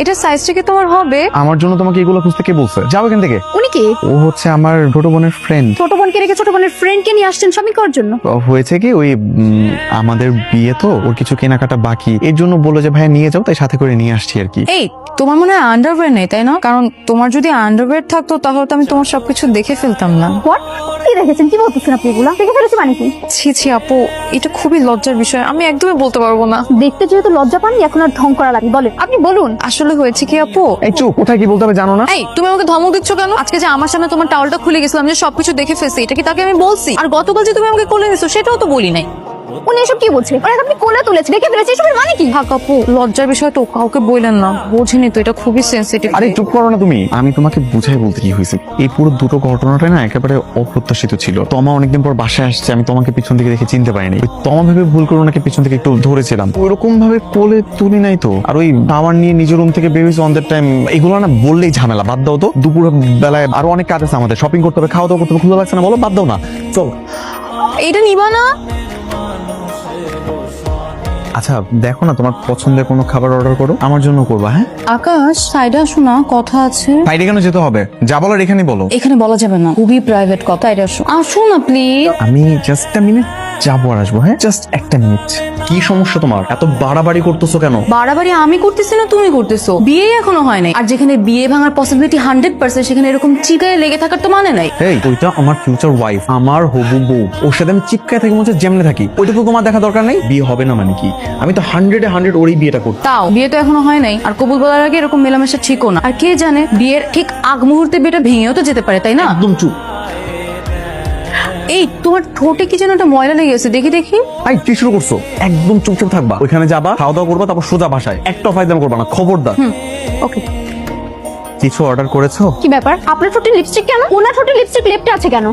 এটা সাইজটা কি তোমার হবে? আমার জন্য তোমাকে এগুলো খুঁজতে কে বলছে? যাও এখান থেকে। উনি কে? ও হচ্ছে আমার ছোট বোনের ফ্রেন্ড। ছোট বোনকে রেখে ছোট বোনের ফ্রেন্ডকে নিয়ে আসছেন শপিং করার জন্য? হয়েছে কি ওই আমাদের বিয়ে তো, ওর কিছু কেনাকাটা বাকি, এর জন্য বললো যে ভাই নিয়ে যাও, তাই সাথে করে নিয়ে আসছি আর কি। এই তোমার মনে হয় আন্ডারওয়্যার নেই তাই না? কারণ তোমার যদি আন্ডারওয়্যার থাকতো তাহলে তো আমি তোমার সবকিছু দেখে ফেলতাম না। হোয়াট? কি দেখেছেন? কি বলতেছেন আপনি? এগুলা দেখে ফেলেছি মানে কি? ছি ছি আপু, এটা খুবই লজ্জার বিষয়, আমি একদমই বলতে পারবো না। দেখতে যেহেতু লজ্জা পাননি, এখন আর ঢং করা লাগে। বলেন, আপনি বলুন। আসলে হয়েছে কি আপু, এই চুপ, কোথায় কি বলতে হবে জানো না? এই তুমি আমাকে ধমক দিচ্ছ কেন? আজকে যে আমার সামনে তোমার টাওয়ালটা খুলে গেছিলাম, যে সবকিছু দেখে ফেলছি, এটা কি তাকে আমি বলছি? আর গতকাল যে তুমি আমাকে কোলে নিছো সেটাও তো বলি নাই। উনি এসব কি বলছে? ওরা আপনি কোলে তুলেছে, দেখে ফেলেছে, এসবের মানে কি? থাক আপু, লজ্জার বিষয় তো কাউকে বললেন না, বোঝেনি তো এটা খুবই সেনসিটিভ। আরে চুপ করো না তুমি, আমি তোমাকে বুঝাই বলতে কি হয়েছে। এই পুরো দুটো ঘটনাটা না একেবারে অপ্রত্যাশিত ছিল। তমা অনেকদিন পর বাসায় আসছে, আমি তোমাকে পিছন থেকে দেখে চিনতে পারিনি। ওই তমা ভেবে ভুল করে ওনাকে পিছন থেকে একটু ধরেছিলাম, ওইরকম ভাবে কোলে তুলি নাই তো। আর ওই টাওয়ার নিয়ে নিজের রুম থেকে বেরিয়েছে অন দ্যাট টাইম, এগুলো না বললেই ঝামেলা। বাদ দাও তো, দুপুর বেলায় আরো অনেক কাজ আছে আমাদের, শপিং করতে হবে, খাওয়া দাওয়া করতে হবে, ক্ষুধা লাগছে না বলো? বাদ দাও না, চল। এটা নিবা না? আচ্ছা দেখো না, তোমার পছন্দের কোনো খাবার অর্ডার করো, আমার জন্য করবা। হ্যাঁ আকাশ, সাইডে আসো না, কথা আছে। বাইরে কেন যেতে হবে? যা বলার এখানে বলো। এখানে বলা যাবে না, খুবই প্রাইভেট কথা। এটা আসো, আসো না প্লিজ। আমি জাস্ট একটা মিনিট যাবো আর আসবো। হ্যাঁ জাস্ট একটা মিনিট। কি সমস্যা তোমার? এত বাড়াবাড়ি করতেছো কেন? বাড়াবাড়ি আমি করতেছি না, তুমি করতেছো। বিয়ে এখনো হয় নাই, আর যেখানে বিয়ে ভাঙার পসিবিলিটি 100%, সেখানে এরকম চিকায় লেগে থাকার তো মানে নাই। এই ওইটা আমার ফিউচার ওয়াইফ, আমার হবু বউ, ওর সাথে আমি চিপকায় থাকি মনে হচ্ছে যেমনে থাকি। ওইটা তো তোমার দেখা দরকার নেই। বিয়ে হবে না মানে কি? আমি তো 100-এ 100 ওরই বিয়েটা করতে। তাও বিয়ে তো এখনো হয় নাই, আর কবুল বলার আগে এরকম মেলামেশা ঠিকও না। আর কে জানে, বিয়ের ঠিক আগ মুহূর্তে বিয়েটা ভেঙেও তো যেতে পারে, তাই না? একদম চুপ। এই তোমার ঠোঁটে কি যেন একটা ময়লা লেগে গেছে, দেখি দেখি। আই কি শুরু করছো? একদম চুপচাপ থাকবা, ওইখানে যাবা, খাওয়া দাওয়া করবা, তারপর সোজা বাসায়। একটা ফায়দাম করবা না, খবরদার। ওকে। কিছু অর্ডার করেছো? কি ব্যাপার? আপনার ঠোঁটে লিপস্টিক কেন? ওনার ঠোঁটে লিপস্টিক লেপটে আছে কেন?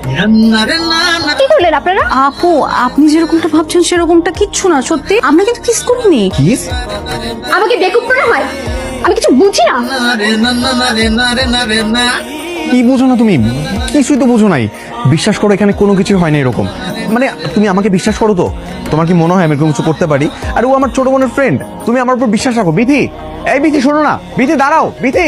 কি করলেন আপনারা? আপু, আপনি যেরকমটা ভাবছেন সেরকমটা কিচ্ছু না, সত্যি আমরা কিন্তু কিস করিনি। কিস? আমাকে বেকুব মনে হয়? আমি কিছু বুঝি না। কি বুঝো না তুমি? কিছুই তো বুঝো নাই। বিশ্বাস করো, এখানে কোনো কিছু হয় না এরকম। মানে তুমি আমাকে বিশ্বাস করো তো? তোমার কি মনে হয় আমি এরকম কিছু করতে পারি? আর ও আমার ছোট বোনের ফ্রেন্ড, তুমি আমার উপর বিশ্বাস রাখো। বিথি, এই বিথি শোনো না, বিথি দাঁড়াও, বিথি।